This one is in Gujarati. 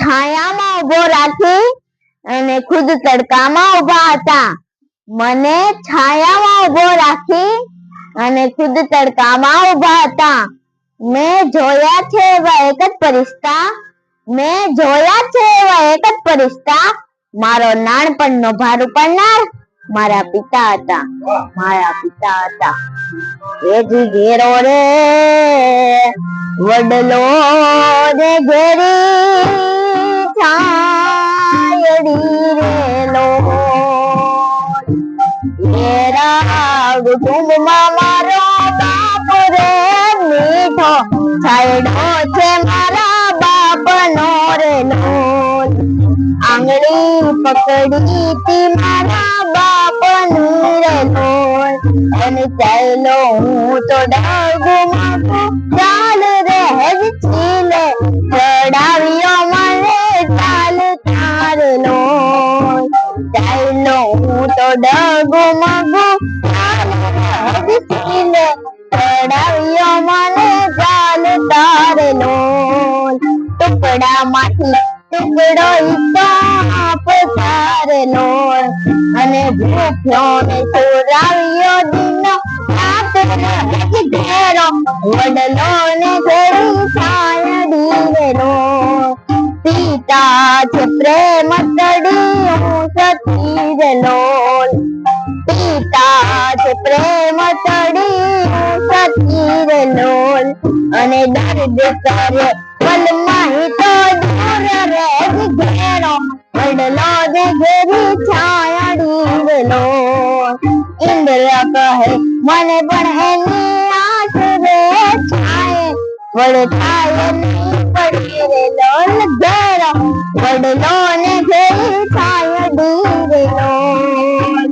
છાયામાં ઉભો રાખી અને ખુદ તડકામાં ઉભા હતા. મને છાયામાં ઉભો રાખી અને ખુદ તડકામાં ઉભા હતા. મેં જોયા છે એવા એક જ ફરિશ્તા, મેં જોયા છે એવા એક જ ફરિશ્તા, મારો નાનપણનો ભાર ઉપાડનાર મારા પિતા હતા, મારા પિતા હતા. એ જ ઘેરો રે વડલો રે ઘેરી છાયડી રે લો, ઘેરા કુટુંબમાં મારો બાપ રે મીઠો છાયડો છે મારા બાપનો રે લોલ. આંગળી પકડી તી મારા બાપની રે લોલ, અને ચાલો હું તો ડગુમાં ચાલ રે છીલે ચડાવ્યો મને ચાલ તાર લોલ. ચાલો હું તો ડગુમાં ચાલ રે છીલે ચડાવ્યો મને ચાલ તાર લોલ. ટુકડામાંથી ટુકડો પસાર લોલ, અને ભૂખ્યો ને સુરાવ્યો દીનો રાત ઘેરો વડલો ને ઘેરી છાયડી રે લોલ. પિતા છે પ્રેમ તડી હું સતી રે લોલ, પિતા છે પ્રેમ તડી હું સતી રે લોલ. અને દર્દ કરે પલમાં તો દૂર રે ઘેરો વડલો ને ઘેરી છાયડી રે લોલ. ઇન્દ્ર કહે મને પણ એની આસ રે છાય વડે છાય નહીં પડી રે લોલ. ઘેરો વડલો ને ઘેરી છાયડી રે લોલ.